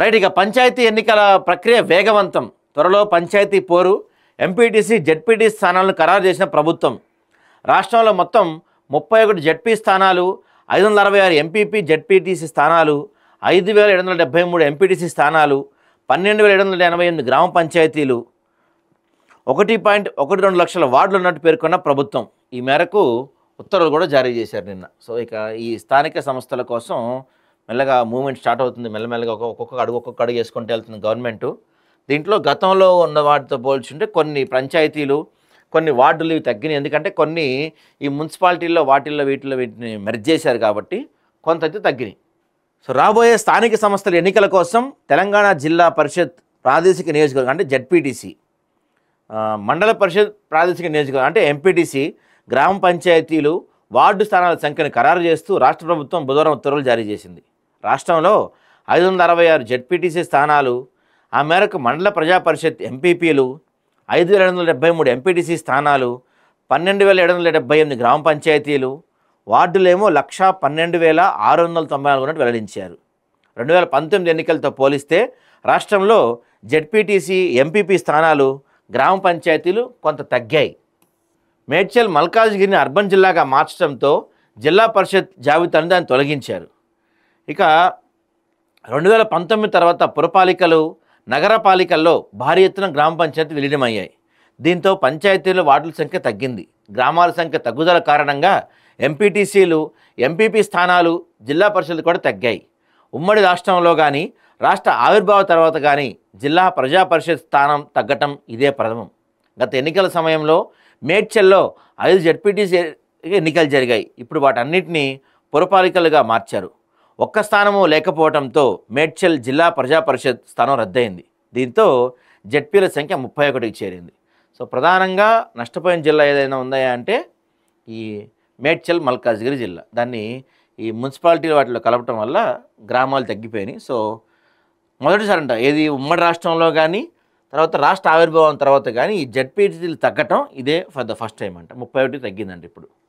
Right. ఇక పంచాయతీ ఎన్నికల ప్రక్రియ వేగవంతం. త్వరలో పంచాయతీ పోరు. ఎంపీటీసీ, జెడ్పీటీ స్థానాలను ఖరారు చేసిన ప్రభుత్వం. రాష్ట్రంలో మొత్తం 31 జెడ్పీ స్థానాలు, 566 ఎంపీపీ జెడ్పీటీసీ స్థానాలు, 5773 ఎంపీటీసీ స్థానాలు, 12788 గ్రామ పంచాయతీలు, 1.12 లక్షల వార్డులు ఉన్నట్టు పేర్కొన్న ప్రభుత్వం. ఈ మేరకు ఉత్తర్వులు కూడా జారీ చేశారు నిన్న. సో ఇక ఈ స్థానిక సంస్థల కోసం మెల్లగా మూవ్మెంట్ స్టార్ట్ అవుతుంది. మెల్లమెల్లగా ఒక్కొక్క అడుగు వేసుకుంటూ వెళ్తుంది గవర్నమెంటు. దీంట్లో గతంలో ఉన్న వాటితో పోల్చుంటే కొన్ని పంచాయతీలు, కొన్ని వార్డులు ఇవి తగ్గినాయి. ఎందుకంటే కొన్ని ఈ మున్సిపాలిటీల్లో వీటిని మెర్జ్ చేశారు కాబట్టి కొంత అయితే తగ్గినాయి. సో రాబోయే స్థానిక సంస్థల ఎన్నికల కోసం తెలంగాణ జిల్లా పరిషత్ ప్రాదేశిక నియోజకవర్గం అంటే జెడ్పీటీసీ, మండల పరిషత్ ప్రాదేశిక నియోజకవర్గం అంటే ఎంపీటీసీ, గ్రామ పంచాయతీలు, వార్డు స్థానాల సంఖ్యను ఖరారు చేస్తూ రాష్ట్ర ప్రభుత్వం బుధవారం ఉత్తర్వులు జారీ చేసింది. రాష్ట్రంలో 566 జెడ్పీటీసీ స్థానాలు, ఆ మేరకు మండల ప్రజా పరిషత్ ఎంపీపీలు, 5773 ఎంపీటీసీ స్థానాలు, 12778 గ్రామ పంచాయతీలు, వార్డులేమో 112,694 ఉన్నట్టు వెల్లడించారు. 2019 ఎన్నికలతో పోలిస్తే రాష్ట్రంలో జెడ్పీటీసీ, ఎంపీపీ స్థానాలు, గ్రామ పంచాయతీలు కొంత తగ్గాయి. మేడ్చల్, మల్కాజ్గిరిని అర్బన్ జిల్లాగా మార్చడంతో జిల్లా పరిషత్ జాబితాను దాన్ని తొలగించారు. ఇక 2019 తర్వాత పురపాలికలు, నగరపాలికల్లో భారీ ఎత్తున గ్రామ పంచాయతీ విలీనమయ్యాయి. దీంతో పంచాయతీల వార్డుల సంఖ్య తగ్గింది. గ్రామాల సంఖ్య తగ్గుదల కారణంగా ఎంపీటీసీలు, ఎంపీపీ స్థానాలు, జిల్లా పరిషత్లు కూడా తగ్గాయి. ఉమ్మడి రాష్ట్రంలో కానీ రాష్ట్ర ఆవిర్భావ తర్వాత కానీ జిల్లా ప్రజా పరిషత్ స్థానం తగ్గటం ఇదే ప్రథమం. గత ఎన్నికల సమయంలో మేడ్చల్లో 5 జెడ్పీటీసీ ఎన్నికలు జరిగాయి. ఇప్పుడు వాటన్నిటినీ పురపాలికలుగా మార్చారు. ఒక్క స్థానము లేకపోవడంతో మేడ్చల్ జిల్లా ప్రజా పరిషత్ స్థానం రద్దయింది. దీంతో జెడ్పీల సంఖ్య 31కి చేరింది. సో ప్రధానంగా నష్టపోయిన జిల్లా ఏదైనా ఉందా అంటే ఈ మేడ్చల్, మల్కాజ్గిరి జిల్లా. దాన్ని ఈ మున్సిపాలిటీ వాటిలో కలపటం వల్ల గ్రామాలు తగ్గిపోయినాయి. సో మొదటిసారి అంట ఏది ఉమ్మడి రాష్ట్రంలో కానీ తర్వాత రాష్ట్ర ఆవిర్భావం తర్వాత కానీ ఈ జెడ్పీటీసీలు తగ్గటం ఇదే ఫర్ ద ఫస్ట్ టైం అంట. 31 తగ్గిందంట ఇప్పుడు.